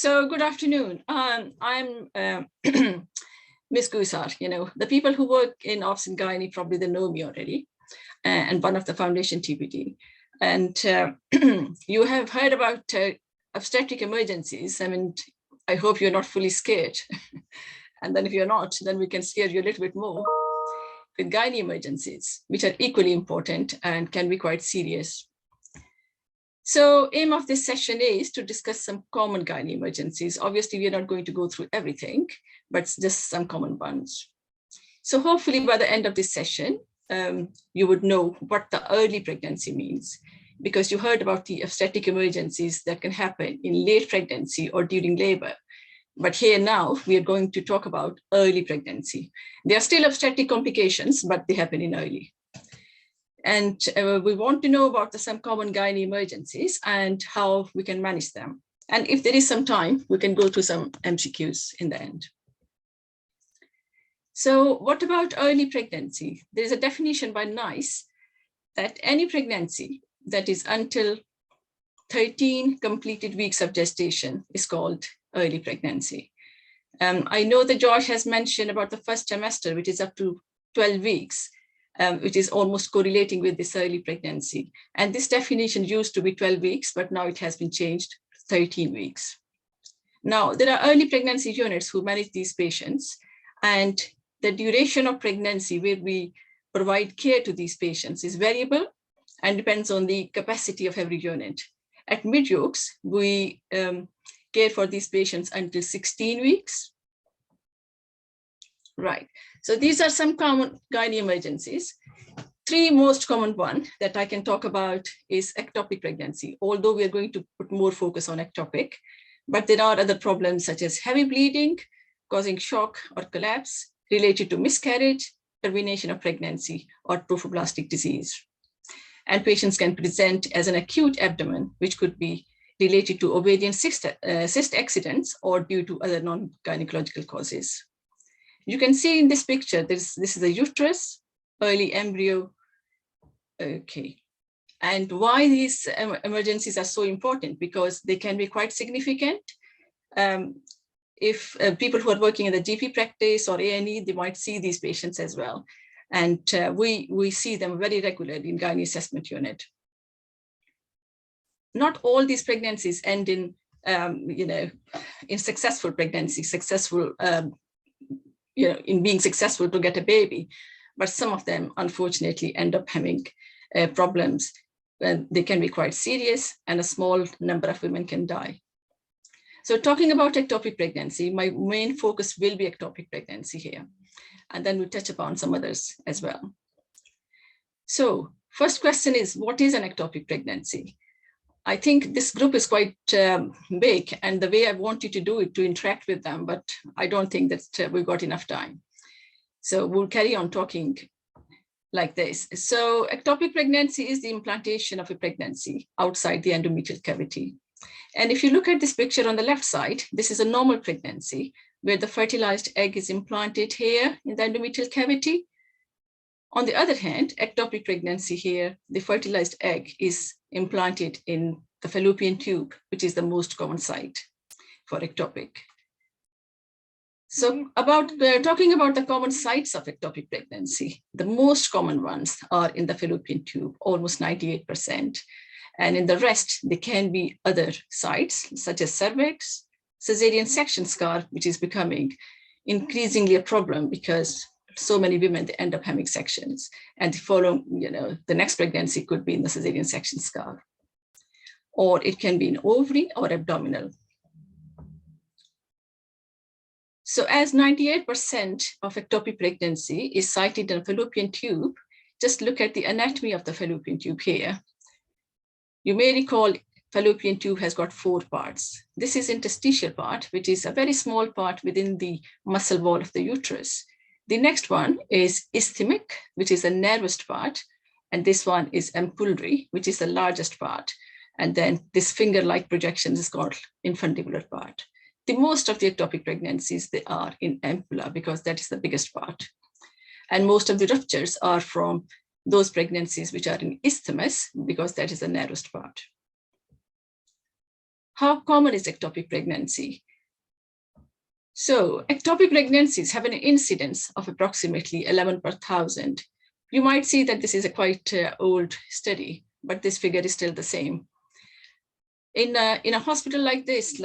So good afternoon. I'm Miss Gusar. The people who work in Obs and Gynae probably they know me already, and one of the foundation TPD. And you have heard about obstetric emergencies. I mean, I hope you're not fully scared. And then if you're not, then we can scare you a little bit more with gynae emergencies, which are equally important and can be quite serious. So aim of this session is to discuss some common gynae emergencies. Obviously, we are not going to go through everything, but just some common ones. So hopefully by the end of this session, you would know what the early pregnancy means, because you heard about the obstetric emergencies that can happen in late pregnancy or during labor. But here now, we are going to talk about early pregnancy. There are still obstetric complications, but they happen in early. And we want to know about some common gynae emergencies and how we can manage them. And if there is some time, we can go through some MCQs in the end. So what about early pregnancy? There is a definition by NICE that any pregnancy that is until 13 completed weeks of gestation is called early pregnancy. I know that Josh has mentioned about the first trimester, which is up to 12 weeks. Which is almost correlating with this early pregnancy. And this definition used to be 12 weeks, but now it has been changed to 13 weeks. Now, there are early pregnancy units who manage these patients, and the duration of pregnancy where we provide care to these patients is variable and depends on the capacity of every unit. At Mid-Yokes, we care for these patients until 16 weeks. Right. So these are some common gynae emergencies. Three most common one that I can talk about is ectopic pregnancy, although we are going to put more focus on ectopic, but there are other problems such as heavy bleeding, causing shock or collapse related to miscarriage, termination of pregnancy, or trophoblastic disease. And patients can present as an acute abdomen, which could be related to ovarian cyst accidents or due to other non-gynecological causes. You can see in this picture, this is a uterus, early embryo. Okay. And why these emergencies are so important? Because they can be quite significant. If people who are working in the GP practice or A&E, they might see these patients as well. And we see them very regularly in gynae assessment unit. Not all these pregnancies end in, in successful pregnancy, in being successful to get a baby, but some of them unfortunately end up having problems. They can be quite serious and a small number of women can die. So talking about ectopic pregnancy, my main focus will be ectopic pregnancy here. And then we'll touch upon some others as well. So first question is, what is an ectopic pregnancy? I think this group is quite big, and the way I want you to do it to interact with them, but I don't think that we've got enough time. So we'll carry on talking like this. So ectopic pregnancy is the implantation of a pregnancy outside the endometrial cavity. And if you look at this picture on the left side, this is a normal pregnancy where the fertilized egg is implanted here in the endometrial cavity. On the other hand, ectopic pregnancy here, the fertilized egg is implanted in the fallopian tube, which is the most common site for ectopic. So talking about the common sites of ectopic pregnancy, the most common ones are in the fallopian tube, almost 98%. And in the rest, there can be other sites such as cervix, cesarean section scar, which is becoming increasingly a problem because so many women, they end up having sections, and the next pregnancy could be in the cesarean section scar, or it can be in ovary or abdominal. So as 98% of ectopic pregnancy is cited in the fallopian tube, just look at the anatomy of the fallopian tube here. You may recall fallopian tube has got 4 parts. This is interstitial part, which is a very small part within the muscle wall of the uterus. The next one is isthmic, which is the narrowest part. And this one is ampullary, which is the largest part. And then this finger-like projection is called infundibular part. The most of the ectopic pregnancies, they are in ampulla because that is the biggest part. And most of the ruptures are from those pregnancies which are in isthmus because that is the narrowest part. how common is ectopic pregnancy? So ectopic pregnancies have an incidence of approximately 11 per 1,000. You might see that this is a quite old study, but this figure is still the same. In a hospital like this,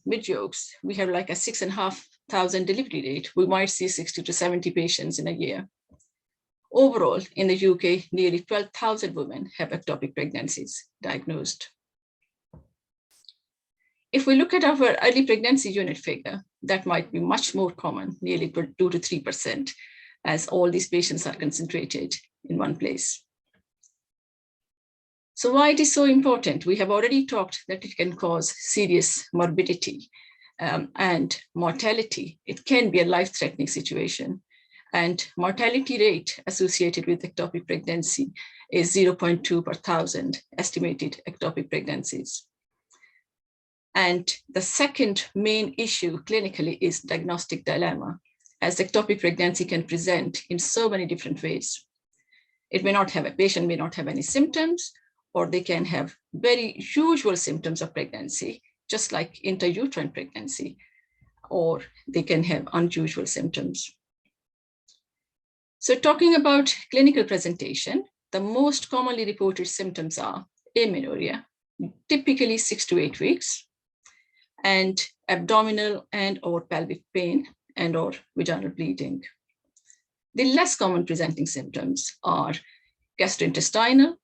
Mid-Oaks, we have like a 6,500 delivery rate. We might see 60 to 70 patients in a year. Overall, in the UK, nearly 12,000 women have ectopic pregnancies diagnosed. If we look at our early pregnancy unit figure, that might be much more common, nearly 2 to 3%, as all these patients are concentrated in one place. So why it is so important? We have already talked that it can cause serious morbidity and mortality. It can be a life-threatening situation. And mortality rate associated with ectopic pregnancy is 0.2 per 1,000 estimated ectopic pregnancies. And the second main issue clinically is diagnostic dilemma, as ectopic pregnancy can present in so many different ways. It may not have, a patient may not have any symptoms, or they can have very usual symptoms of pregnancy, just like intrauterine pregnancy, or they can have unusual symptoms. So talking about clinical presentation, the most commonly reported symptoms are amenorrhea, typically 6 to 8 weeks, and abdominal and or pelvic pain and or vaginal bleeding. The less common presenting symptoms are gastrointestinal,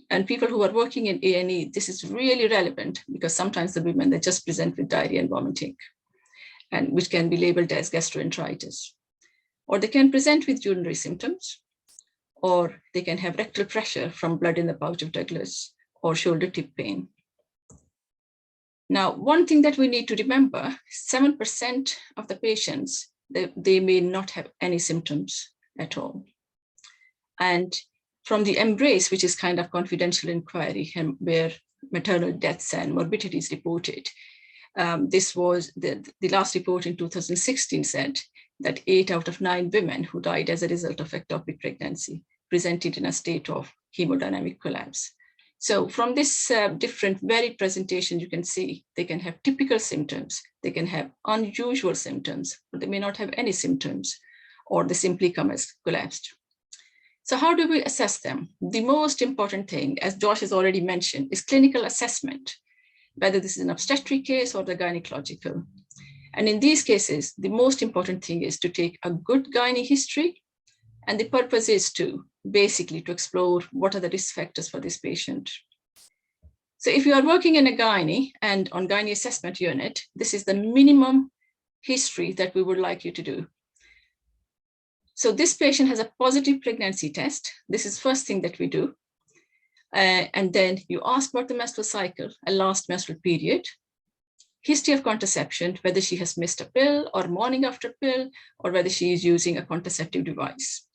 and people who are working in A&E, this is really relevant because sometimes the women, they just present with diarrhea and vomiting, and which can be labeled as gastroenteritis. Or they can present with urinary symptoms, or they can have rectal pressure from blood in the pouch of Douglas, or shoulder tip pain. Now, one thing that we need to remember, 7% of the patients, they may not have any symptoms at all. And from the EMBRACE, which is kind of confidential inquiry where maternal deaths and morbidity is reported, this was the last report in 2016 said that 8 out of 9 women who died as a result of ectopic pregnancy presented in a state of hemodynamic collapse. So from this different varied presentation, you can see they can have typical symptoms, they can have unusual symptoms, but they may not have any symptoms, or they simply come as collapsed. So how do we assess them? The most important thing, as Josh has already mentioned, is clinical assessment, whether this is an obstetric case or the gynecological. And in these cases, the most important thing is to take a good gynae history. And the purpose is to basically to explore what are the risk factors for this patient. So if you are working in a gynae and on gynae assessment unit, this is the minimum history that we would like you to do. So this patient has a positive pregnancy test. This is first thing that we do. And then you ask about the menstrual cycle and last menstrual period, history of contraception, whether she has missed a pill or morning after pill, or whether she is using a contraceptive device.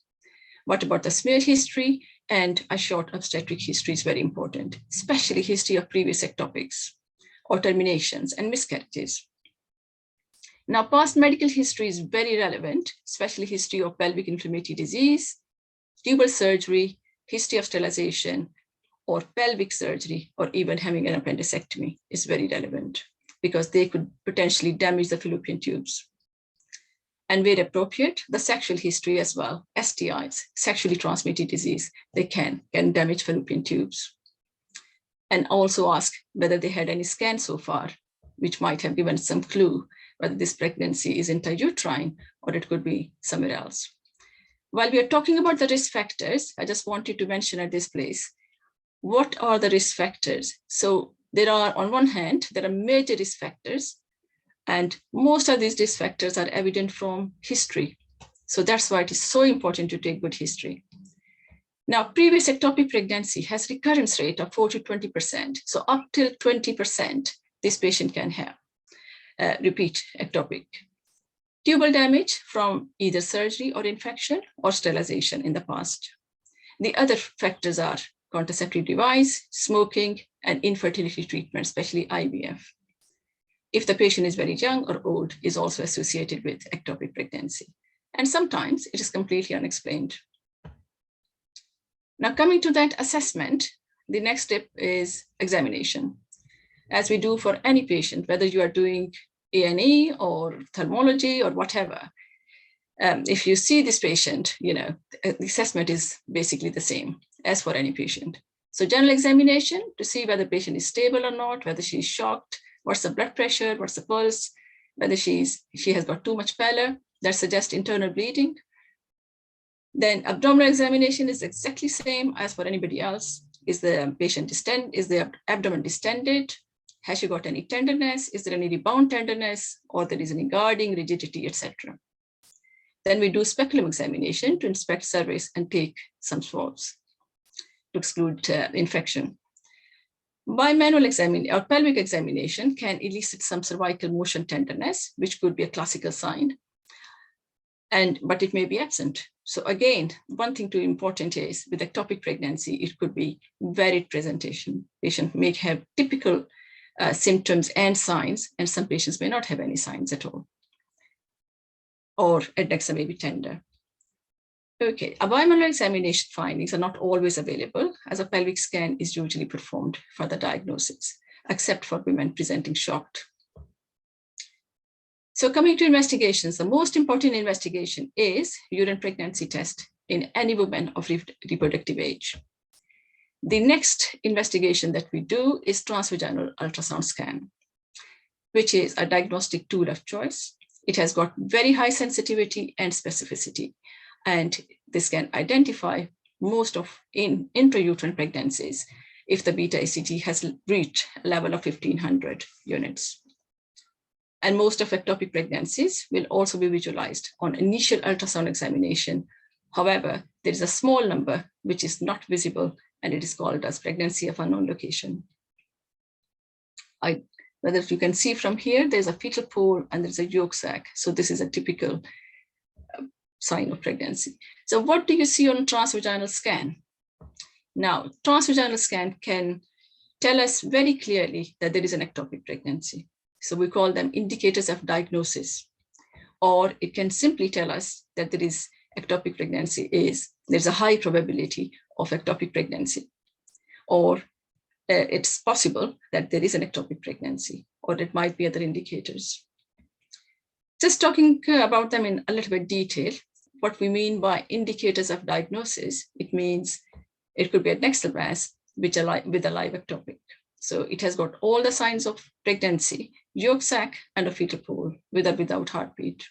What about the smear history? And a short obstetric history is very important, especially history of previous ectopics or terminations and miscarriages. Now, past medical history is very relevant, especially history of pelvic inflammatory disease, tubal surgery, history of sterilization, or pelvic surgery, or even having an appendectomy is very relevant because they could potentially damage the fallopian tubes. And where appropriate, the sexual history as well, STIs, sexually transmitted disease, they can damage fallopian tubes. And also ask whether they had any scans so far, which might have given some clue whether this pregnancy is intrauterine or it could be somewhere else. While we are talking about the risk factors, I just wanted to mention at this place, what are the risk factors? So there are, on one hand, there are major risk factors, and most of these risk factors are evident from history. So that's why it is so important to take good history. Now, previous ectopic pregnancy has recurrence rate of 4 to 20%. So up till 20%, this patient can have repeat ectopic. Tubal damage from either surgery or infection or sterilization in the past. The other factors are contraceptive device, smoking, and infertility treatment, especially IVF. If the patient is very young or old, is also associated with ectopic pregnancy. And sometimes it is completely unexplained. Now, coming to that assessment, the next step is examination. as we do for any patient, whether you are doing A&E or thermology or whatever. If you see this patient, the assessment is basically the same as for any patient. So general examination to see whether the patient is stable or not, whether she's shocked, what's the blood pressure, what's the pulse, whether she has got too much pallor, that suggests internal bleeding. Then abdominal examination is exactly same as for anybody else. Is the patient is the abdomen distended? Has she got any tenderness? Is there any rebound tenderness, or there is any guarding, rigidity, etc.? Then we do speculum examination to inspect cervix and take some swabs to exclude infection. Bimanual examination or pelvic examination can elicit some cervical motion tenderness, which could be a classical sign, but it may be absent. So again, one thing too important is with ectopic pregnancy, it could be varied presentation. Patient may have typical symptoms and signs, and some patients may not have any signs at all. Or adnexa may be tender. Okay, a bimanual examination findings are not always available, as a pelvic scan is usually performed for the diagnosis, except for women presenting shocked. So coming to investigations, the most important investigation is urine pregnancy test in any woman of reproductive age. The next investigation that we do is transvaginal ultrasound scan, which is a diagnostic tool of choice. It has got very high sensitivity and specificity, and this can identify most of intrauterine pregnancies if the beta ECG has reached a level of 1500 units. And most of ectopic pregnancies will also be visualized on initial ultrasound examination. However, there is a small number which is not visible, and it is called as pregnancy of unknown location. Whether you can see from here, there's a fetal pole and there's a yolk sac. So this is a typical sign of pregnancy. So what do you see on transvaginal scan? Now, transvaginal scan can tell us very clearly that there is an ectopic pregnancy. So we call them indicators of diagnosis. Or it can simply tell us that there is ectopic pregnancy there's a high probability of ectopic pregnancy. Or it's possible that there is an ectopic pregnancy, or it might be other indicators. Just talking about them in a little bit detail, what we mean by indicators of diagnosis, it means it could be a adnexal mass with a live ectopic. So it has got all the signs of pregnancy, yolk sac, and a fetal pole with or without heartbeat.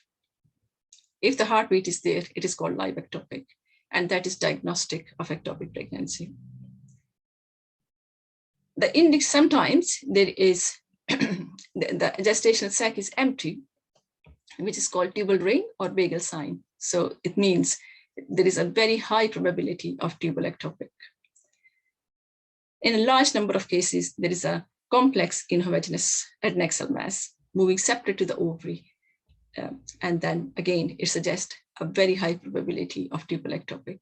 If the heartbeat is there, it is called live ectopic, and that is diagnostic of ectopic pregnancy. The index, sometimes there is the gestational sac is empty, which is called tubal ring or bagel sign. So it means there is a very high probability of tubal ectopic. In a large number of cases, there is a complex inhomogeneous adnexal mass moving separate to the ovary. And then again, it suggests a very high probability of tubal ectopic.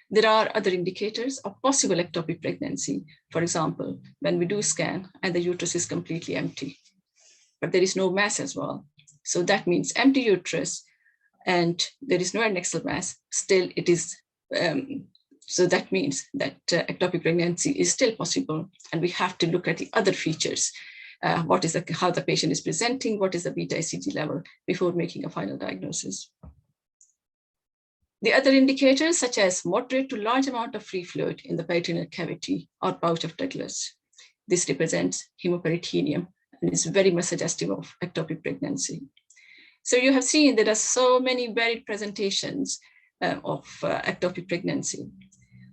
There are other indicators of possible ectopic pregnancy. For example, when we do scan and the uterus is completely empty, but there is no mass as well. So that means empty uterus and there is no adnexal mass, still it is, so that means that ectopic pregnancy is still possible, and we have to look at the other features. How the patient is presenting, what is the beta ECG level before making a final diagnosis. The other indicators, such as moderate to large amount of free fluid in the peritoneal cavity or pouch of Douglas. This represents hemoperitoneum and is very much suggestive of ectopic pregnancy. So you have seen there are so many varied presentations of ectopic pregnancy.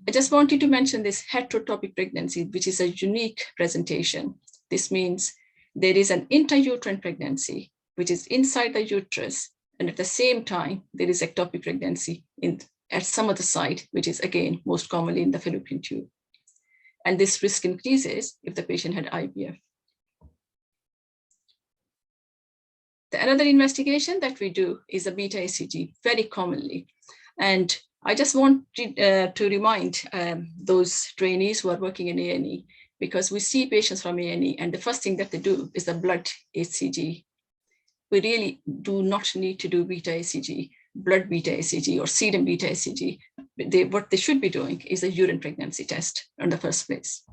I just wanted to mention this heterotopic pregnancy, which is a unique presentation. This means there is an intrauterine pregnancy, which is inside the uterus, and at the same time, there is ectopic pregnancy at some other site, which is again, most commonly in the fallopian tube. And this risk increases if the patient had IVF. Another investigation that we do is a beta ECG, very commonly. And I just want to remind those trainees who are working in A&E, because we see patients from A&E, and the first thing that they do is the blood ECG. We really do not need to do beta ECG, blood beta ECG, or serum beta ECG. What they should be doing is a urine pregnancy test in the first place.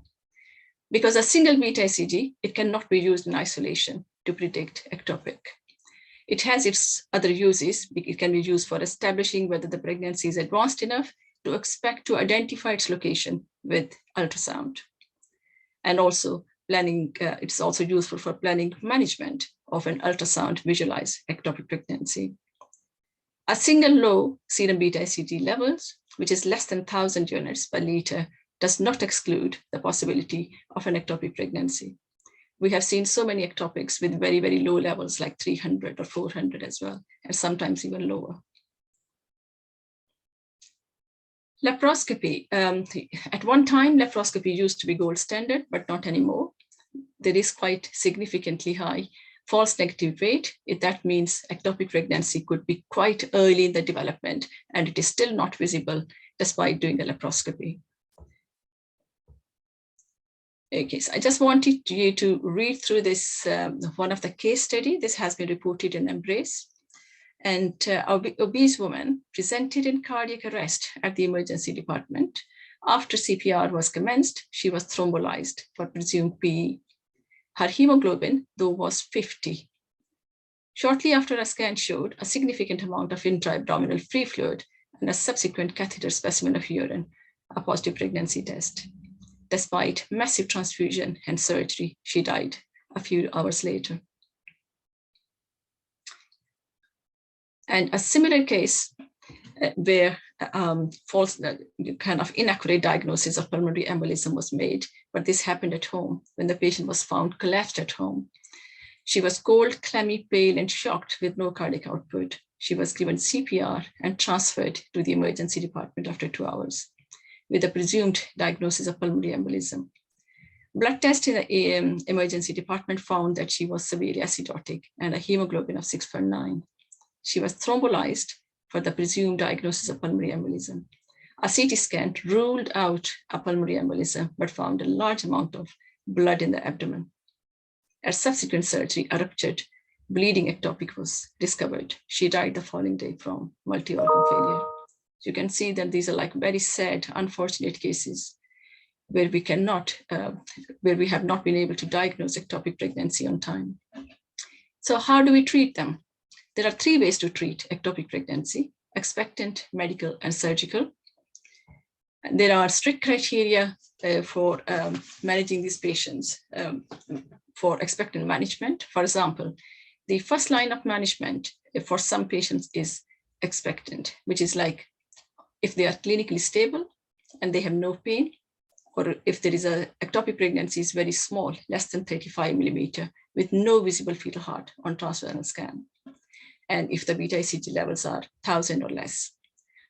Because a single beta ECG, it cannot be used in isolation to predict ectopic. It has its other uses. It can be used for establishing whether the pregnancy is advanced enough to expect to identify its location with ultrasound. And also planning, it's also useful for planning management of an ultrasound visualized ectopic pregnancy. A single low serum beta ECG levels, which is less than 1,000 units per liter, does not exclude the possibility of an ectopic pregnancy. We have seen so many ectopics with very, very low levels like 300 or 400 as well, and sometimes even lower. Laparoscopy. At one time, laparoscopy used to be gold standard, but not anymore. There is quite significantly high false negative rate. That means ectopic pregnancy could be quite early in the development, and it is still not visible despite doing a laparoscopy. Okay, so I just wanted you to read through this, one of the case study. This has been reported in Embrace. And obese woman presented in cardiac arrest at the emergency department. After CPR was commenced, she was thrombolized for presumed PE. Her hemoglobin, though, was 50. Shortly after, a scan showed a significant amount of intra-abdominal free fluid and a subsequent catheter specimen of urine, a positive pregnancy test. Despite massive transfusion and surgery, she died a few hours later. And a similar case where false, kind of inaccurate diagnosis of pulmonary embolism was made, but this happened at home when the patient was found collapsed at home. She was cold, clammy, pale, and shocked with no cardiac output. She was given CPR and transferred to the emergency department after 2 hours with a presumed diagnosis of pulmonary embolism. Blood test in the emergency department found that she was severely acidotic and a hemoglobin of 6.9. She was thrombolized for the presumed diagnosis of pulmonary embolism. A CT scan ruled out a pulmonary embolism, but found a large amount of blood in the abdomen. At subsequent surgery, a ruptured bleeding ectopic was discovered. She died the following day from multi-organ failure. You can see that these are like very sad, unfortunate cases where we have not been able to diagnose ectopic pregnancy on time. So how do we treat them? There are 3 ways to treat ectopic pregnancy: expectant, medical, and surgical. There are strict criteria for managing these patients for expectant management. For example, the first line of management for some patients is expectant, which is like if they are clinically stable and they have no pain, or if there is a ectopic pregnancy is very small, less than 35 millimeter, with no visible fetal heart on transvaginal scan. And if the beta ECG levels are 1,000 or less,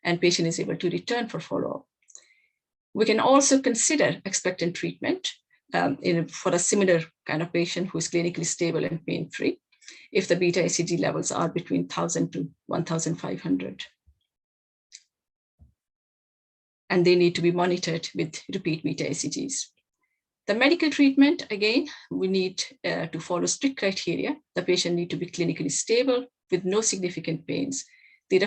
and patient is able to return for follow-up. We can also consider expectant treatment for a similar kind of patient who is clinically stable and pain-free, if the beta ECG levels are between 1,000 to 1,500. And they need to be monitored with repeat beta ECGs. The medical treatment, again, we need to follow strict criteria. The patient need to be clinically stable with no significant pains. The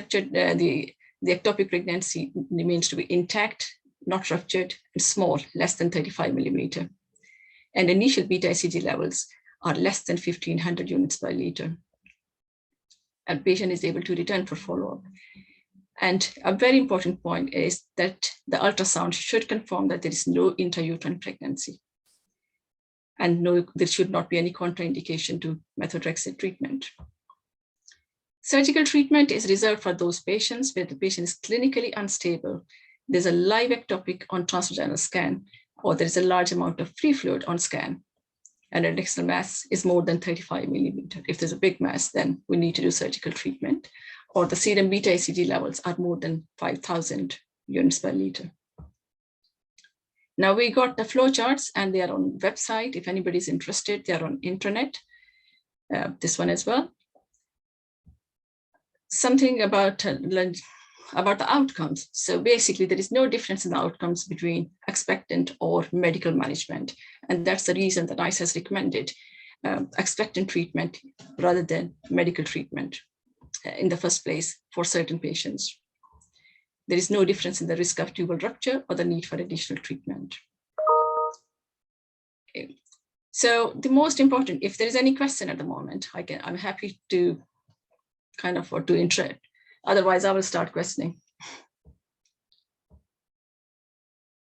ectopic pregnancy remains to be intact, not ruptured, and small, less than 35 millimeter. And initial beta ECG levels are less than 1,500 units per liter. And patient is able to return for follow-up. And a very important point is that the ultrasound should confirm that there is no intrauterine pregnancy. And no, there should not be any contraindication to methotrexate treatment. Surgical treatment is reserved for those patients where the patient is clinically unstable. There's a live ectopic on transvaginal scan, or there's a large amount of free fluid on scan, and an external mass is more than 35 millimeter. If there's a big mass, then we need to do surgical treatment, or the serum beta ECG levels are more than 5,000 units per liter. Now we got the flow charts, and they are on website. If anybody's interested, they are on internet. This one as well. Something about the outcomes. So basically, there is no difference in the outcomes between expectant or medical management. And that's the reason that NICE has recommended expectant treatment rather than medical treatment in the first place for certain patients. There is no difference in the risk of tubal rupture or the need for additional treatment. So the most important, if there is any question at the moment, I'm happy to kind of to interact. Otherwise, I will start questioning.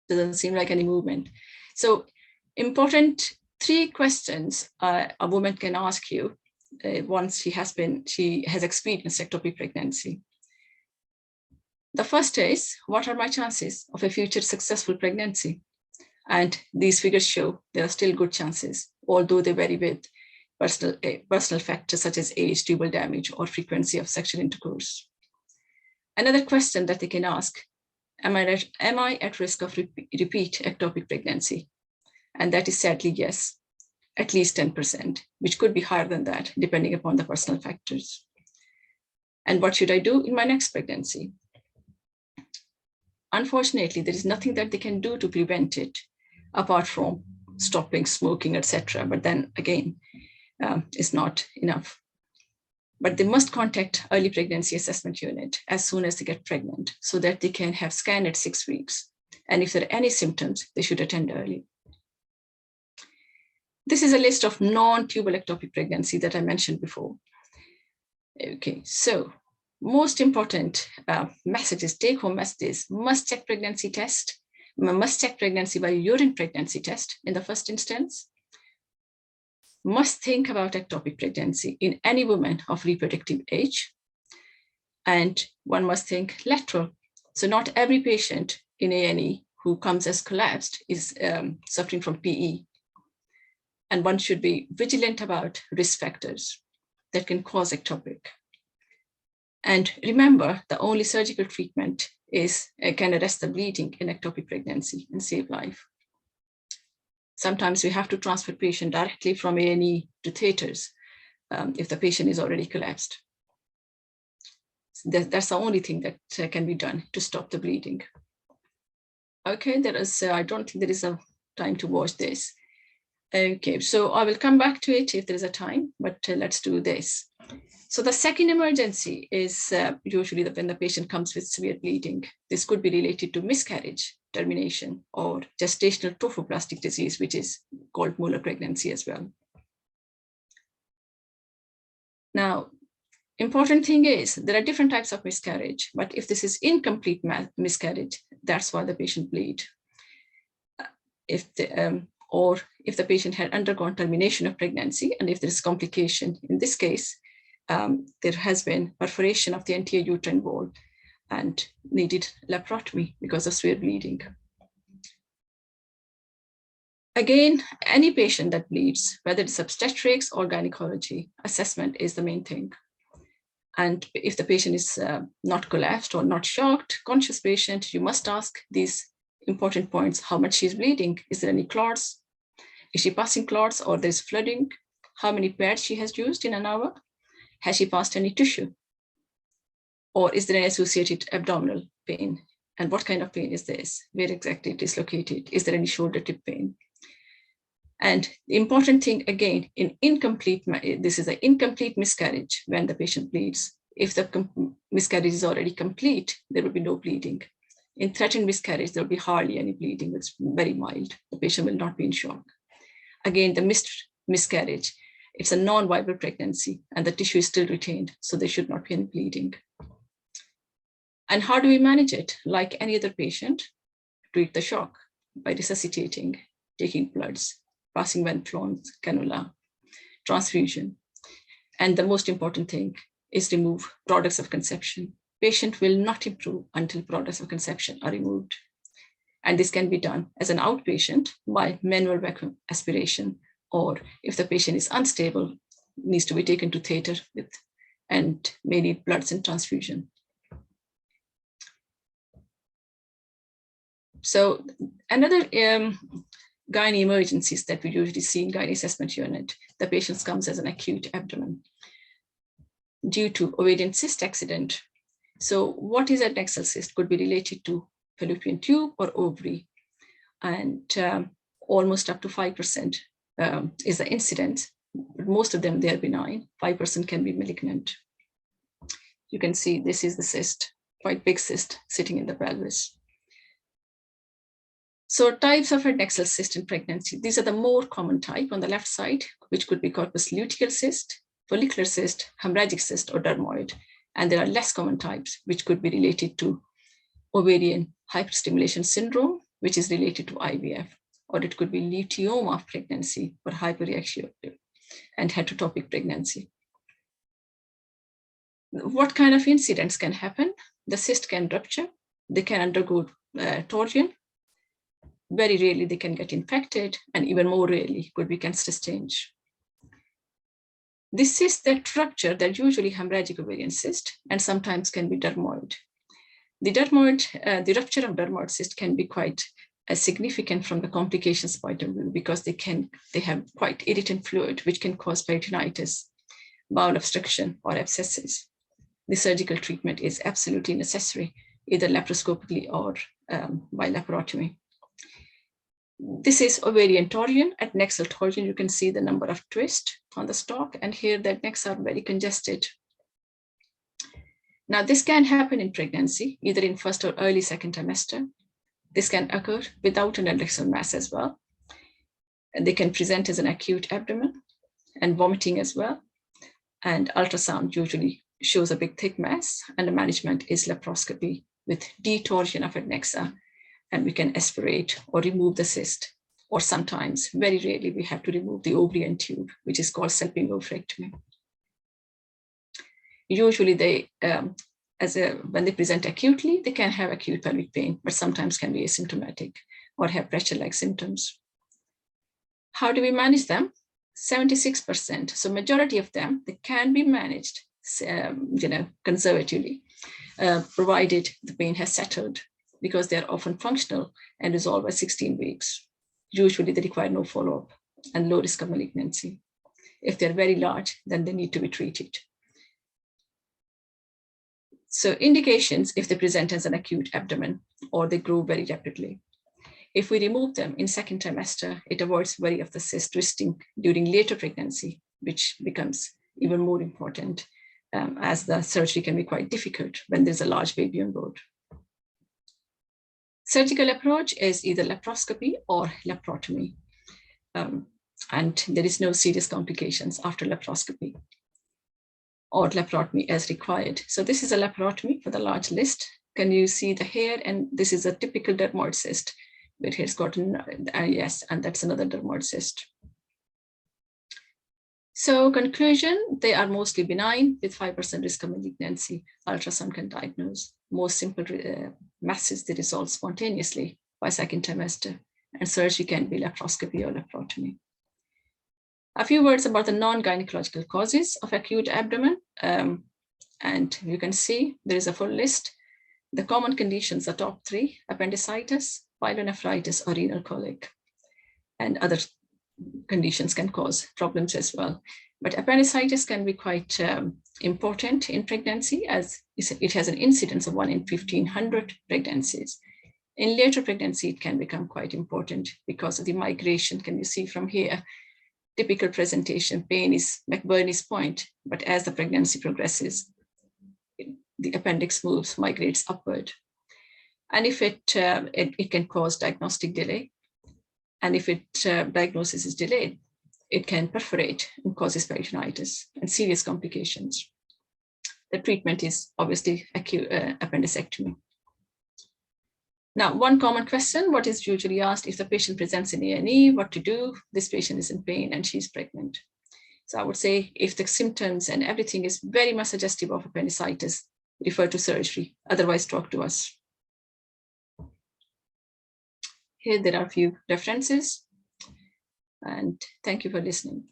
Doesn't seem like any movement. So important 3 questions a woman can ask you once she has experienced ectopic pregnancy. The first is, what are my chances of a future successful pregnancy? And these figures show there are still good chances, although they vary with personal factors such as age, tubal damage, or frequency of sexual intercourse. Another question that they can ask, am I at risk of repeat ectopic pregnancy? And that is sadly yes, at least 10%, which could be higher than that, depending upon the personal factors. And what should I do in my next pregnancy? Unfortunately, there is nothing that they can do to prevent it, apart from stopping smoking, etc. But then again, it's not enough. But they must contact early pregnancy assessment unit as soon as they get pregnant so that they can have scan at 6 weeks. And if there are any symptoms, they should attend early. This is a list of non-tubal ectopic pregnancy that I mentioned before. Okay, so most important messages, take-home messages, must check pregnancy test, must check pregnancy by urine pregnancy test in the first instance, must think about ectopic pregnancy in any woman of reproductive age, and one must think lateral. So not every patient in A&E who comes as collapsed is suffering from PE. And one should be vigilant about risk factors that can cause ectopic. And remember, the only surgical treatment can arrest the bleeding in ectopic pregnancy and save life. Sometimes we have to transfer patient directly from A&E to theaters if the patient is already collapsed. That's the only thing that can be done to stop the bleeding. Okay, I don't think there is a time to watch this. Okay, so I will come back to it if there is a time, but let's do this. So the second emergency is usually when the patient comes with severe bleeding. This could be related to miscarriage, termination, or gestational trophoblastic disease, which is called molar pregnancy as well. Now, important thing is there are different types of miscarriage, but if this is incomplete miscarriage, that's why the patient bleed. Or if the patient had undergone termination of pregnancy, and if there is complication, in this case, there has been perforation of the anterior uterine wall and needed laparotomy because of severe bleeding. Again, any patient that bleeds, whether it's obstetrics or gynecology, assessment is the main thing. And if the patient is not collapsed or not shocked, conscious patient, you must ask these important points: how much she's bleeding, is there any clots, is she passing clots or there's flooding, how many pads she has used in an hour, has she passed any tissue, or is there any associated abdominal pain, and what kind of pain is this, where exactly it is located, is there any shoulder tip pain. And the important thing again, this is an incomplete miscarriage when the patient bleeds. If the miscarriage is already complete, there will be no bleeding. In threatened miscarriage, there will be hardly any bleeding. It's very mild. The patient will not be in shock. Again, the miscarriage, it's a non-viable pregnancy and the tissue is still retained, so there should not be any bleeding. And how do we manage it? Like any other patient, treat the shock by resuscitating, taking bloods, passing venflon, cannula, transfusion. And the most important thing is remove products of conception. Patient will not improve until products of conception are removed. And this can be done as an outpatient by manual vacuum aspiration, or if the patient is unstable, needs to be taken to theater and may need bloods and transfusion. So another gynae emergencies that we usually see in gynae assessment unit, the patient comes as an acute abdomen due to ovarian cyst accident. So what is an adnexal cyst? Could be related to fallopian tube or ovary, and almost up to 5% is the incidence. But most of them, they are benign. 5% can be malignant. You can see this is the cyst, quite big cyst sitting in the pelvis. So types of adnexal cyst in pregnancy, these are the more common type on the left side, which could be corpus luteal cyst, follicular cyst, hemorrhagic cyst, or dermoid. And there are less common types, which could be related to ovarian hyperstimulation syndrome, which is related to IVF, or it could be luteoma of pregnancy or hyperreactive and heterotopic pregnancy. What kind of incidents can happen? The cyst can rupture, they can undergo torsion. Very rarely they can get infected, and even more rarely could be cancer stage. The cysts that rupture, they're usually hemorrhagic ovarian cyst and sometimes can be dermoid. The rupture of dermoid cyst can be quite significant from the complications point of view because they have quite irritant fluid, which can cause peritonitis, bowel obstruction, or abscesses. The surgical treatment is absolutely necessary, either laparoscopically or by laparotomy. This is ovarian torsion. At adnexal torsion, you can see the number of twists on the stalk, and here the adnexes are very congested. Now, this can happen in pregnancy, either in first or early second trimester. This can occur without an adnexal mass as well. And they can present as an acute abdomen and vomiting as well. And ultrasound usually shows a big thick mass, and the management is laparoscopy with detorsion of adnexa, and we can aspirate or remove the cyst, or sometimes, very rarely, we have to remove the ovarian tube, which is called salpingo-oophorectomy. Usually when they present acutely, they can have acute pelvic pain, but sometimes can be asymptomatic or have pressure-like symptoms. How do we manage them? 76%. So majority of them, they can be managed conservatively, provided the pain has settled, because they are often functional and resolve by 16 weeks. Usually they require no follow-up and low risk of malignancy. If they're very large, then they need to be treated. So indications, if they present as an acute abdomen or they grow very rapidly. If we remove them in second trimester, it avoids worry of the cyst twisting during later pregnancy, which becomes even more important as the surgery can be quite difficult when there's a large baby on board. Surgical approach is either laparoscopy or laparotomy, and there is no serious complications after laparoscopy or laparotomy as required. So this is a laparotomy for the large list. Can you see the hair? And this is a typical dermoid cyst, where hair's gotten, yes, and that's another dermoid cyst. So conclusion, they are mostly benign with 5% risk of malignancy. Ultrasound can diagnose. Most simple masses, they resolve spontaneously by second trimester, and surgery can be laparoscopy or laparotomy. A few words about the non-gynecological causes of acute abdomen. And you can see there is a full list. The common conditions are top 3: appendicitis, pyelonephritis, or renal colic. And other conditions can cause problems as well. But appendicitis can be quite important in pregnancy, as it has an incidence of 1 in 1,500 pregnancies. In later pregnancy, it can become quite important because of the migration. Can you see from here? Typical presentation, pain is McBurney's point, but as the pregnancy progresses, the appendix moves, migrates upward. And if it can cause diagnostic delay, and if diagnosis is delayed, it can perforate and causes peritonitis and serious complications. The treatment is obviously acute appendicectomy. Now, one common question, what is usually asked if the patient presents in A&E, what to do? This patient is in pain and she's pregnant. So I would say if the symptoms and everything is very much suggestive of appendicitis, refer to surgery, otherwise talk to us. Here there are a few references, and thank you for listening.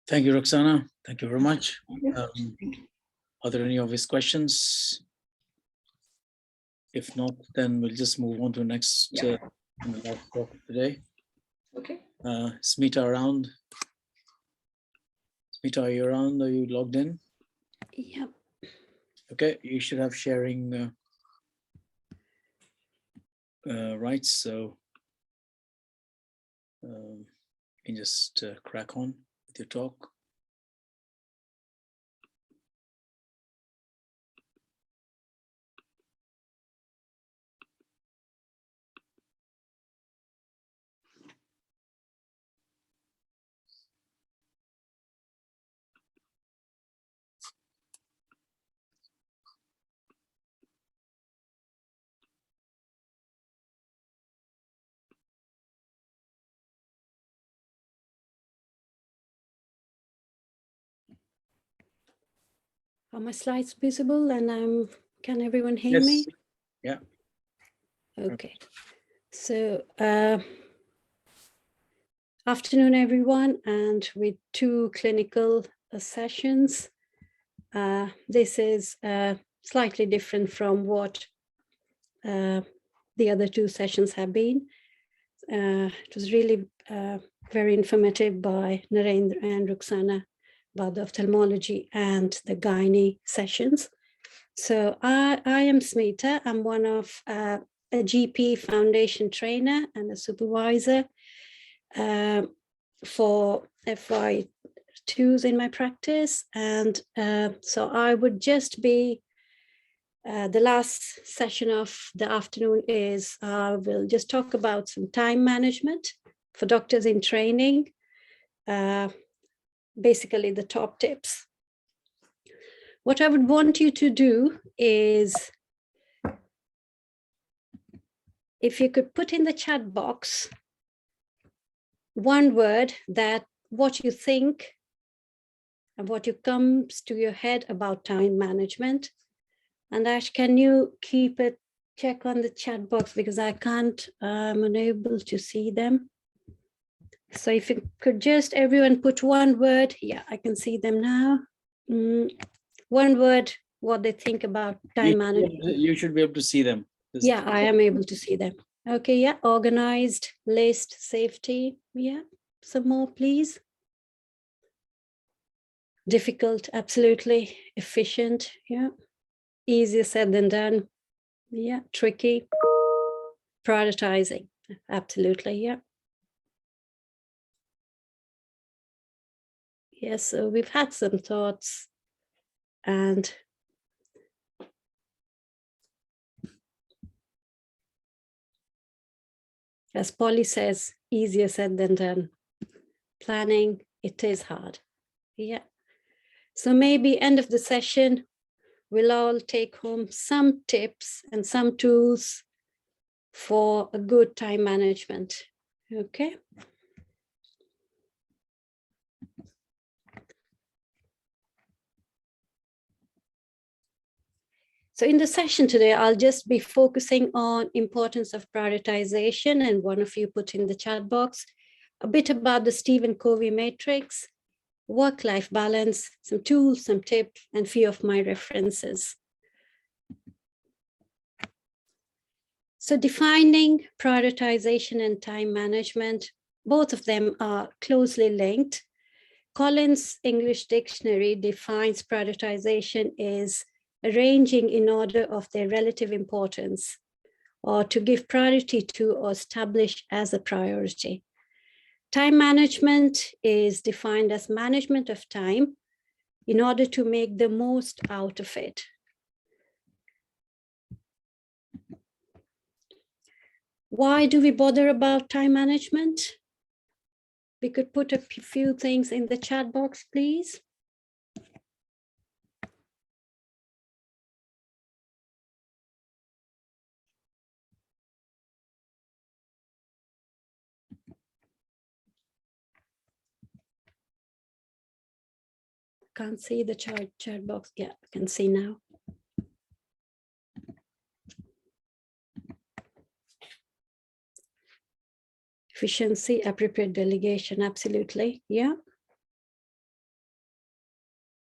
Thank you, Roxana. Thank you very much. Are there any obvious questions? If not, then we'll just move on to the next last talk today. Okay. Smita around? Smita, are you around? Are you logged in? Yep. Okay, you should have sharing rights, so you can just crack on with your talk. Are my slides visible and can everyone hear Yes. me? Yeah. Okay. So afternoon, everyone, and with 2 clinical sessions. This is slightly different from what the other 2 sessions have been. It was really very informative by Narendra and Ruxana about the ophthalmology and the gynae sessions. So I am Smita. I'm one of a GP foundation trainer and a supervisor for FY2s in my practice. And so I would just be, the last session of the afternoon is, we'll just talk about some time management for doctors in training, basically the top tips. What I would want you to do is, if you could put in the chat box one word that what you think and what comes to your head about time management. And Ash, can you keep it, check on the chat box because I can't, I'm unable to see them. So if you could just everyone put one word, yeah, I can see them now. One word, what they think about time management. You should be able to see them. Yeah, I am able to see them. Okay, yeah, organized, list, safety. Yeah, some more, please. Difficult, absolutely. Efficient, yeah. Easier said than done. Yeah, tricky. Prioritizing, absolutely, yeah. Yes, so we've had some thoughts and as Polly says, easier said than done. Planning, it is hard. Yeah. So maybe end of the session, we'll all take home some tips and some tools for a good time management. Okay. So in the session today, I'll just be focusing on importance of prioritization, and one of you put in the chat box a bit about the Stephen Covey matrix, work-life balance, some tools, some tips, and few of my references. So defining prioritization and time management, both of them are closely linked. Collins English Dictionary defines prioritization as arranging in order of their relative importance, or to give priority to or establish as a priority. Time management is defined as management of time in order to make the most out of it. Why do we bother about time management? We could put a few things in the chat box, please. Can't see the chat box. Yeah, I can see now. Efficiency, appropriate delegation, absolutely. Yeah.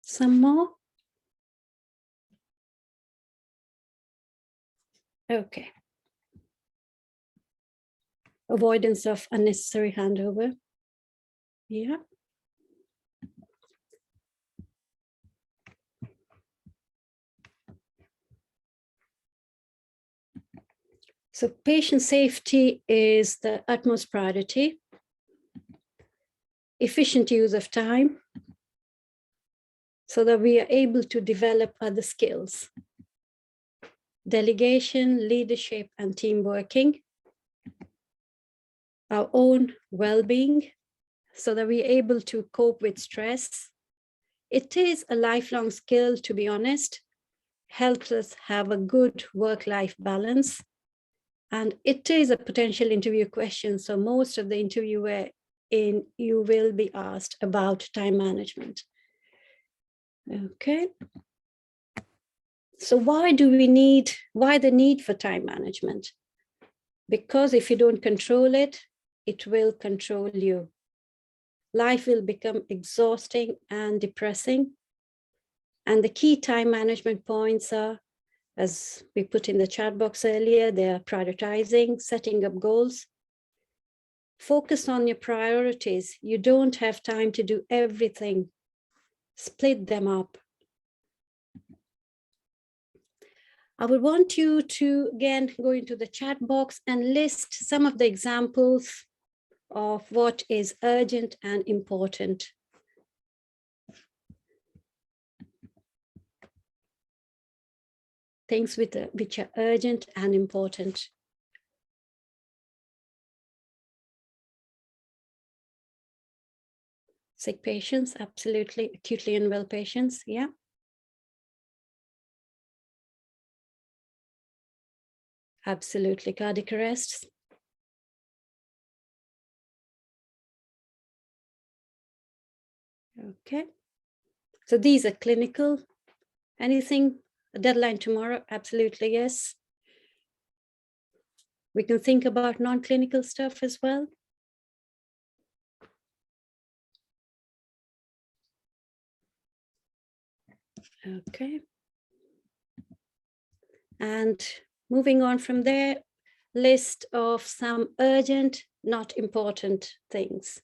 Some more? Okay. Avoidance of unnecessary handover. Yeah. So patient safety is the utmost priority. Efficient use of time so that we are able to develop other skills. Delegation, leadership, and team working. Our own well-being so that we are able to cope with stress. It is a lifelong skill, to be honest. Helps us have a good work-life balance. And it is a potential interview question. So most of the interview you will be asked about time management. Okay. So why the need for time management? Because if you don't control it, it will control you. Life will become exhausting and depressing. And the key time management points are, as we put in the chat box earlier, they are prioritizing, setting up goals. Focus on your priorities. You don't have time to do everything. Split them up. I would want you to, again, go into the chat box and list some of the examples of what is urgent and important. Things which are urgent and important. Sick patients, absolutely. Acutely unwell patients, yeah. Absolutely. Cardiac arrests. Okay. So these are clinical. Anything, a deadline tomorrow? Absolutely, yes. We can think about non-clinical stuff as well. Okay. And moving on from there, list of some urgent, not important things.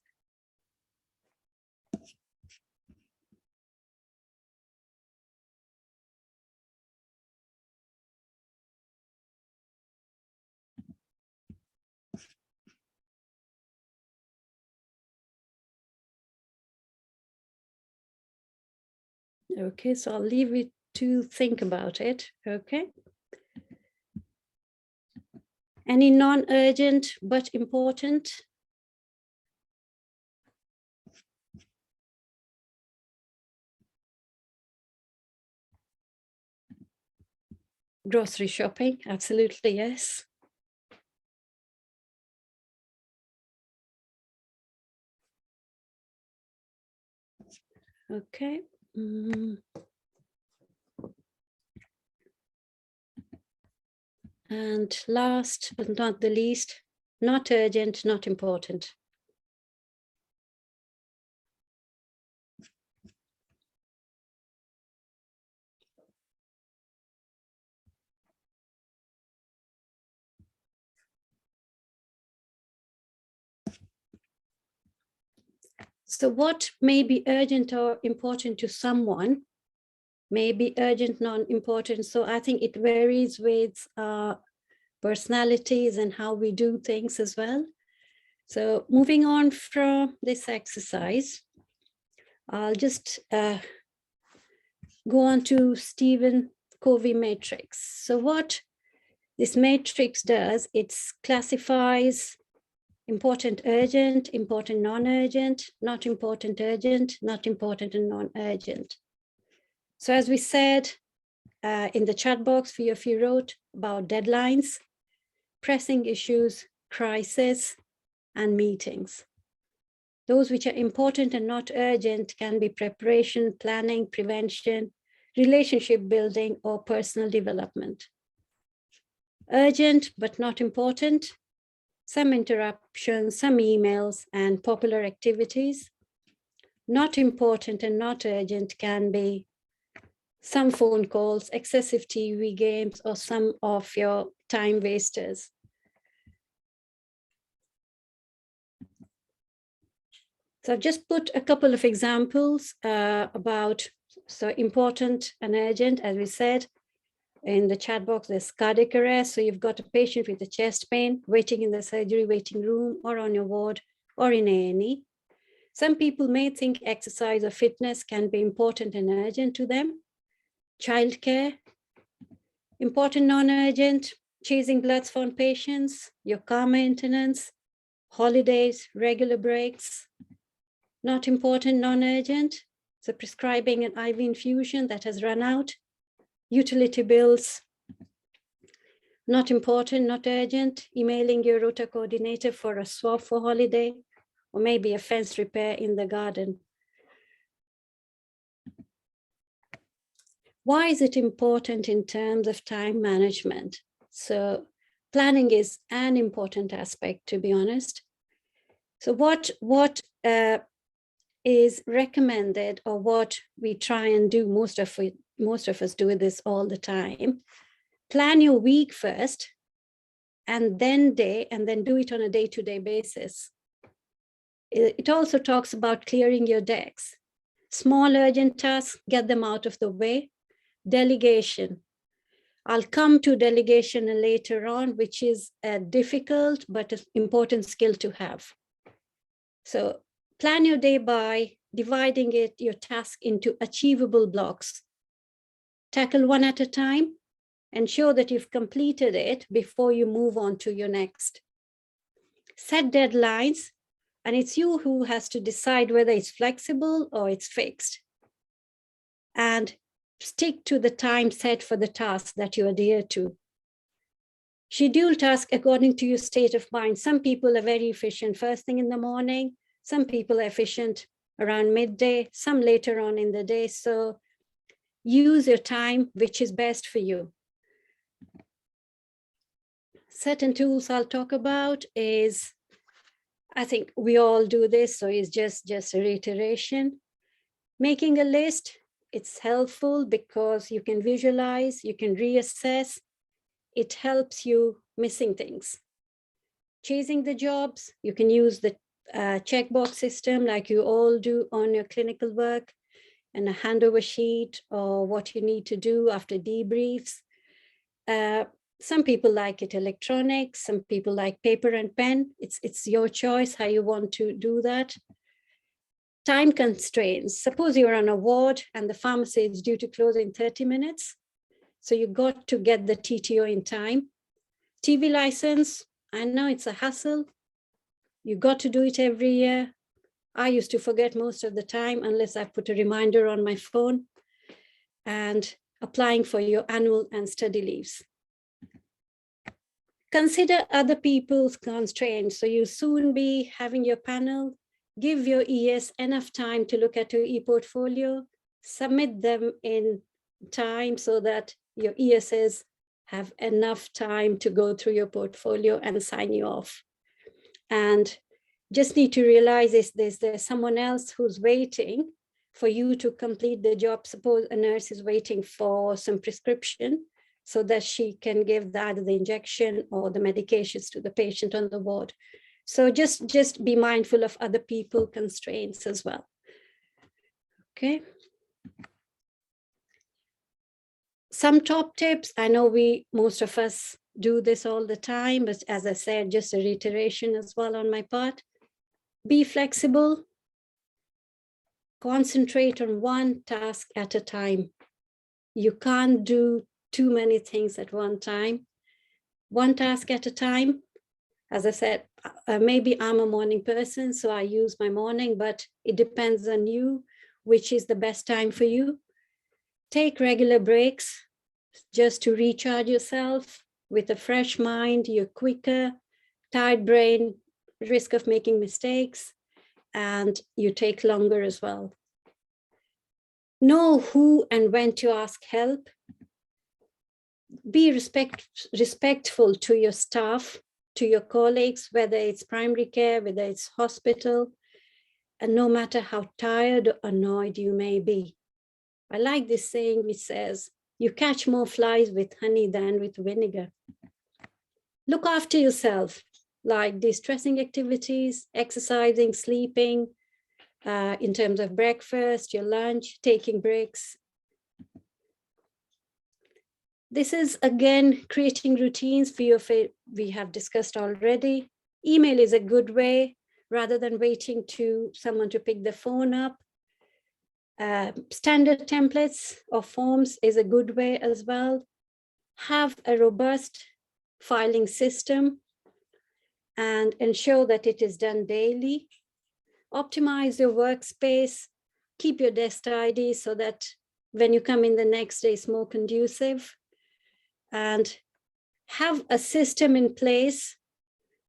Okay, so I'll leave you to think about it, okay? Any non-urgent but important? Grocery shopping, absolutely, yes. Okay. And last but not the least, not urgent, not important. So what may be urgent or important to someone may be urgent, non-important. So I think it varies with personalities and how we do things as well. So moving on from this exercise, I'll just go on to Stephen Covey matrix. So what this matrix does, it classifies important urgent, important non-urgent, not important urgent, not important and non-urgent. So as we said in the chat box, if you wrote about deadlines, pressing issues, crisis, and meetings. Those which are important and not urgent can be preparation, planning, prevention, relationship building, or personal development. Urgent but not important, some interruptions, some emails, and popular activities. Not important and not urgent can be some phone calls, excessive TV games, or some of your time wasters. So I've just put a couple of examples about so important and urgent, as we said. In the chat box, there's cardiac arrest. So you've got a patient with a chest pain waiting in the surgery waiting room or on your ward or in A&E. Some people may think exercise or fitness can be important and urgent to them. Childcare, important, non-urgent, chasing bloods for patients, your car maintenance, holidays, regular breaks, not important, non-urgent. So prescribing an IV infusion that has run out, utility bills, not important, not urgent, emailing your rota coordinator for a swap for holiday, or maybe a fence repair in the garden. Why is it important in terms of time management? So planning is an important aspect, to be honest. So what is recommended, or what we try and do, most of us do this all the time. Plan your week first, and then do it on a day-to-day basis. It also talks about clearing your decks. Small urgent tasks, get them out of the way. Delegation. I'll come to delegation later on, which is a difficult but an important skill to have. So plan your day by dividing your task into achievable blocks. Tackle one at a time. Ensure that you've completed it before you move on to your next. Set deadlines, and it's you who has to decide whether it's flexible or it's fixed. And stick to the time set for the task that you adhere to. Schedule tasks according to your state of mind. Some people are very efficient first thing in the morning. Some people are efficient around midday, some later on in the day. So use your time, which is best for you. Certain tools I'll talk about is, I think we all do this, so it's just a reiteration. Making a list, it's helpful because you can visualize, you can reassess. It helps you missing things. Chasing the jobs, you can use the checkbox system like you all do on your clinical work, and a handover sheet or what you need to do after debriefs. Some people like it electronic, some people like paper and pen. It's your choice how you want to do that. Time constraints. Suppose you're on a ward and the pharmacy is due to close in 30 minutes. So you got to get the TTO in time. TV license, I know it's a hassle. You got to do it every year. I used to forget most of the time unless I put a reminder on my phone. And applying for your annual and study leaves. Consider other people's constraints. So you'll soon be having your panel. Give your ES enough time to look at your e-portfolio. Submit them in time so that your ESs have enough time to go through your portfolio and sign you off. And just need to realize there's someone else who's waiting for you to complete the job. Suppose a nurse is waiting for some prescription so that she can give either the injection or the medications to the patient on the ward. So just be mindful of other people's constraints as well. Okay. Some top tips. I know most of us do this all the time, but as I said, just a reiteration as well on my part. Be flexible. Concentrate on one task at a time. You can't do too many things at one time. One task at a time. As I said, maybe I'm a morning person, so I use my morning, but it depends on you, which is the best time for you. Take regular breaks just to recharge yourself. With a fresh mind, you're quicker, tired brain, risk of making mistakes, and you take longer as well. Know who and when to ask help. Be respectful to your staff, to your colleagues, whether it's primary care, whether it's hospital, and no matter how tired or annoyed you may be. I like this saying which says, you catch more flies with honey than with vinegar. Look after yourself, like de-stressing activities, exercising, sleeping, in terms of breakfast, your lunch, taking breaks. This is, again, creating routines for your, we have discussed already. Email is a good way, rather than waiting to someone to pick the phone up. Standard templates or forms is a good way as well. Have a robust filing system and ensure that it is done daily. Optimize your workspace, keep your desk tidy so that when you come in the next day, it's more conducive. And have a system in place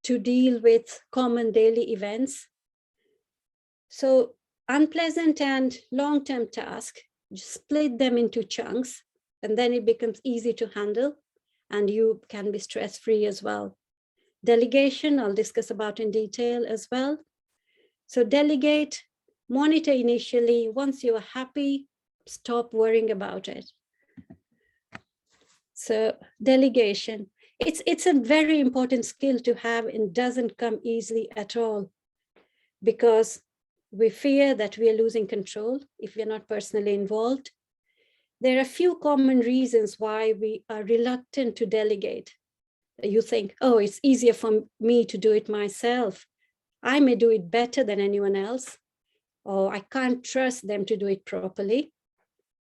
to deal with common daily events. So unpleasant and long-term tasks, split them into chunks and then it becomes easy to handle and you can be stress-free as well. Delegation, I'll discuss about in detail as well. So delegate, monitor initially. Once you are happy, stop worrying about it. So delegation, it's a very important skill to have and doesn't come easily at all, because we fear that we are losing control if we are not personally involved. There are a few common reasons why we are reluctant to delegate. You think, oh, it's easier for me to do it myself. I may do it better than anyone else, or I can't trust them to do it properly,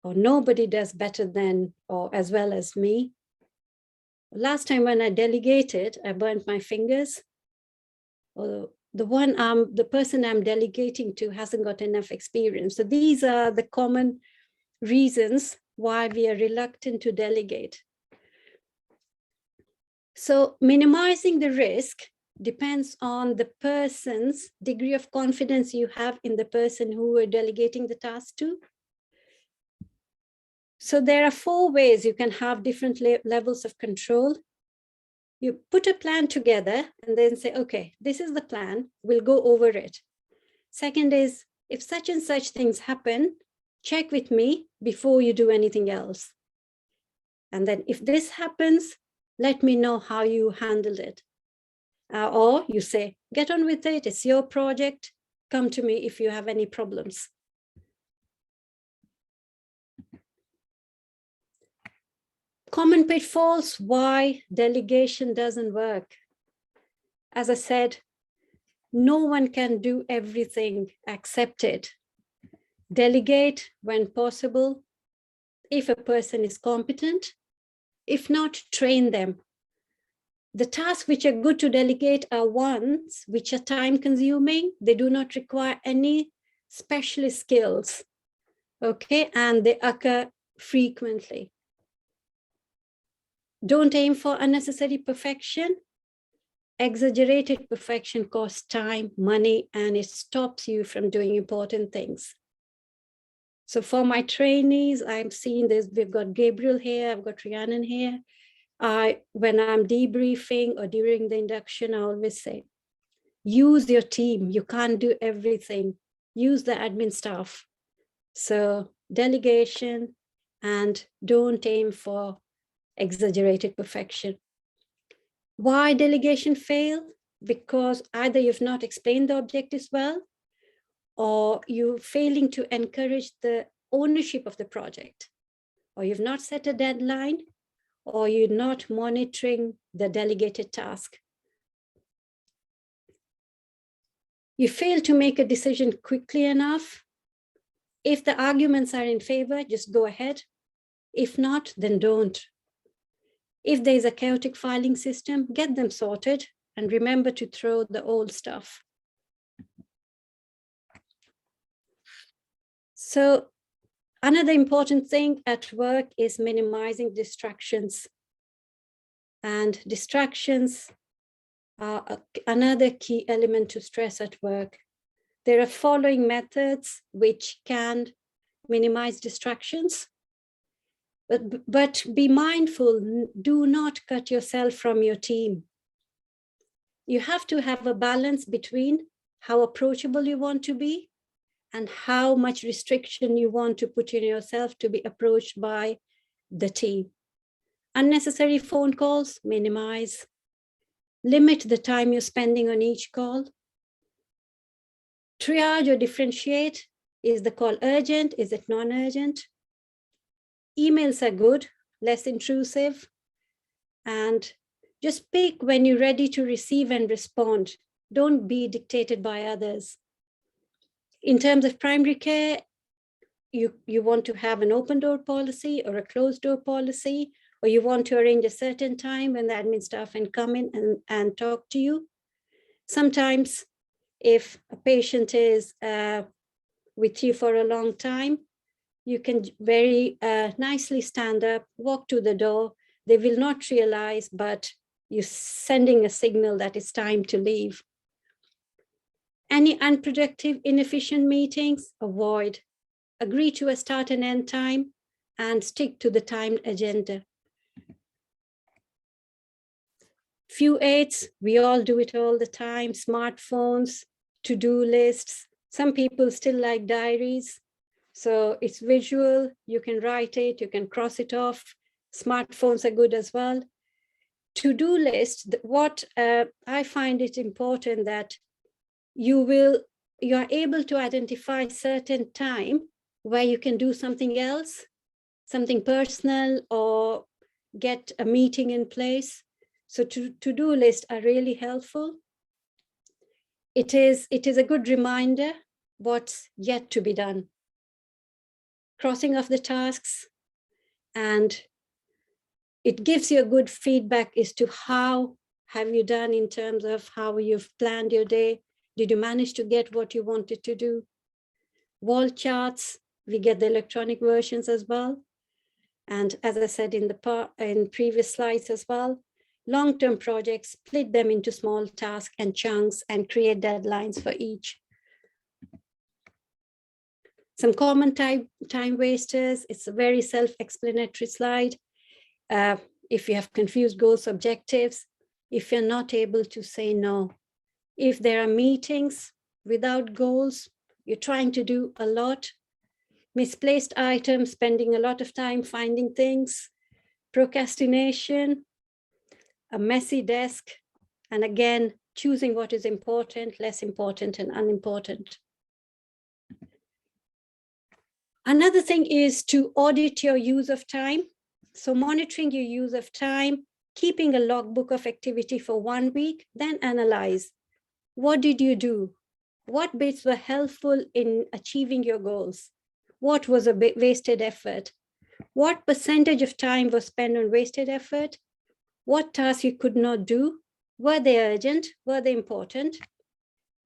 or nobody does better than or as well as me. Last time when I delegated, I burnt my fingers. Or the person I'm delegating to hasn't got enough experience. So these are the common reasons why we are reluctant to delegate. So minimizing the risk depends on the person's degree of confidence you have in the person who are delegating the task to. So there are 4 ways you can have different levels of control. You put a plan together and then say, okay, this is the plan, we'll go over it. Second is, if such and such things happen, check with me before you do anything else. And then if this happens, let me know how you handled it. Or you say, get on with it, it's your project, come to me if you have any problems. Common pitfalls, why delegation doesn't work. As I said, no one can do everything, accept it. Delegate when possible, if a person is competent. If not, train them. The tasks which are good to delegate are ones which are time consuming. They do not require any specialist skills, okay? And they occur frequently. Don't aim for unnecessary perfection. Exaggerated perfection costs time, money, and it stops you from doing important things. So for my trainees, I'm seeing this, we've got Gabriel here, I've got Rhiannon here. When I'm debriefing or during the induction, I always say, use your team. You can't do everything. Use the admin staff. So delegation, and don't aim for exaggerated perfection. Why delegation fail? Because either you've not explained the objectives well, or you're failing to encourage the ownership of the project, or you've not set a deadline, or you're not monitoring the delegated task. You fail to make a decision quickly enough. If the arguments are in favor, just go ahead. If not, then don't. If there's a chaotic filing system, get them sorted and remember to throw the old stuff. So another important thing at work is minimizing distractions. And distractions are another key element to stress at work. There are following methods which can minimize distractions. But be mindful, do not cut yourself from your team. You have to have a balance between how approachable you want to be and how much restriction you want to put in yourself to be approached by the team. Unnecessary phone calls, minimize. Limit the time you're spending on each call. Triage or differentiate. Is the call urgent? Is it non-urgent? Emails are good, less intrusive. And just pick when you're ready to receive and respond. Don't be dictated by others. In terms of primary care, you want to have an open door policy or a closed door policy, or you want to arrange a certain time when the admin staff can come in and talk to you. Sometimes if a patient is with you for a long time, you can very nicely stand up, walk to the door. They will not realize, but you're sending a signal that it's time to leave. Any unproductive, inefficient meetings, avoid. Agree to a start and end time. and stick to the timed agenda. Few aids, we all do it all the time, smartphones, to-do lists. Some people still like diaries. So it's visual, you can write it, you can cross it off. Smartphones are good as well. To-do list, what I find it important that you are able to identify certain time where you can do something else, something personal, or get a meeting in place. So to-do lists are really helpful. It is a good reminder what's yet to be done. Crossing off the tasks, and it gives you a good feedback as to how have you done in terms of how you've planned your day. Did you manage to get what you wanted to do? Wall charts, we get the electronic versions as well. And as I said in previous slides as well, long-term projects, split them into small tasks and chunks and create deadlines for each. Some common time wasters, it's a very self-explanatory slide. If you have confused goals, objectives, if you're not able to say no, if there are meetings without goals, you're trying to do a lot, misplaced items, spending a lot of time finding things, procrastination, a messy desk, and again, choosing what is important, less important, and unimportant. Another thing is to audit your use of time. So monitoring your use of time, keeping a logbook of activity for 1 week, then analyze. What did you do? What bits were helpful in achieving your goals? What was a wasted effort? What percentage of time was spent on wasted effort? What tasks you could not do? Were they urgent? Were they important?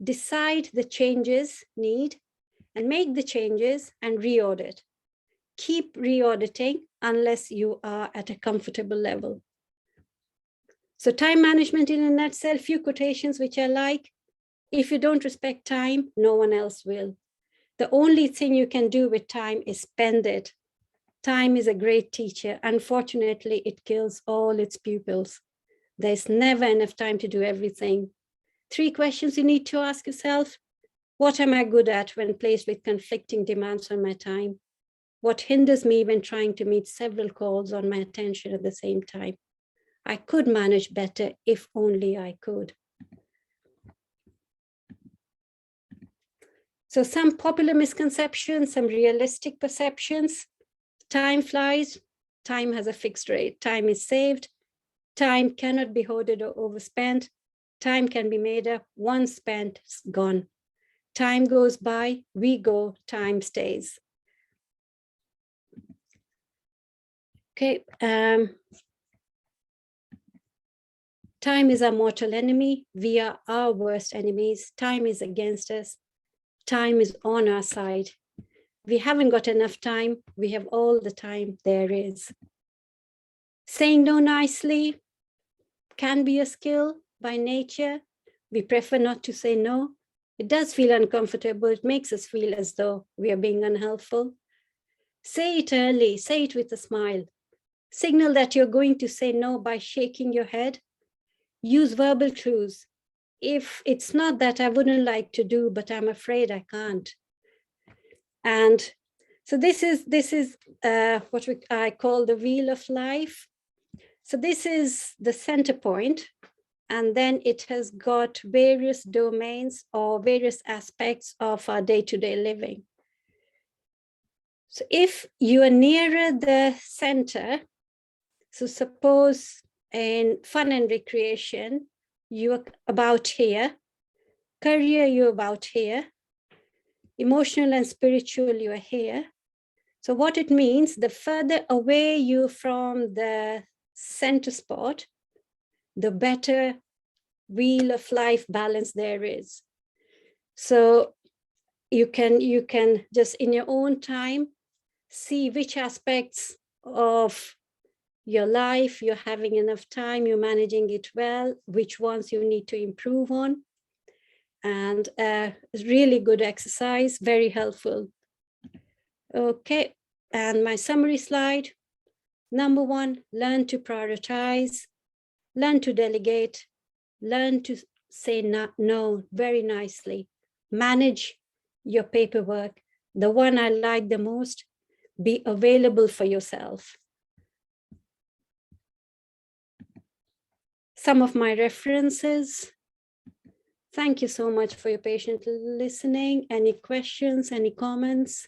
Decide the changes need and make the changes and re-audit. Keep re-auditing unless you are at a comfortable level. So time management in a nutshell, few quotations which I like. If you don't respect time, no one else will. The only thing you can do with time is spend it. Time is a great teacher. Unfortunately, it kills all its pupils. There's never enough time to do everything. 3 questions you need to ask yourself. What am I good at when placed with conflicting demands on my time? What hinders me when trying to meet several calls on my attention at the same time? I could manage better if only I could. So some popular misconceptions, some realistic perceptions. Time flies, time has a fixed rate, time is saved, time cannot be hoarded or overspent, time can be made up, once spent, gone. Time goes by, we go, time stays. Okay, time is our mortal enemy, we are our worst enemies, time is against us, time is on our side. We haven't got enough time. We have all the time there is. Saying no nicely can be a skill by nature. We prefer not to say no. It does feel uncomfortable. It makes us feel as though we are being unhelpful. Say it early. Say it with a smile. Signal that you're going to say no by shaking your head. Use verbal clues. If it's not that I wouldn't like to do, but I'm afraid I can't. And so this is what I call the wheel of life. So this is the center point, and then it has got various domains or various aspects of our day-to-day living. So if you are nearer the center, so suppose in fun and recreation, you're about here, career, you're about here, emotional and spiritual, you are here. So what it means, the further away you from the center spot, the better wheel of life balance there is. So you can just in your own time see which aspects of your life you're having enough time, you're managing it well, which ones you need to improve on. And it's really good exercise, very helpful. Okay, And my summary slide, number 1, learn to prioritize, learn to delegate, learn to say no very nicely, manage your paperwork. The one I like the most, be available for yourself. Some of my references. Thank you so much for your patient listening. Any questions, any comments?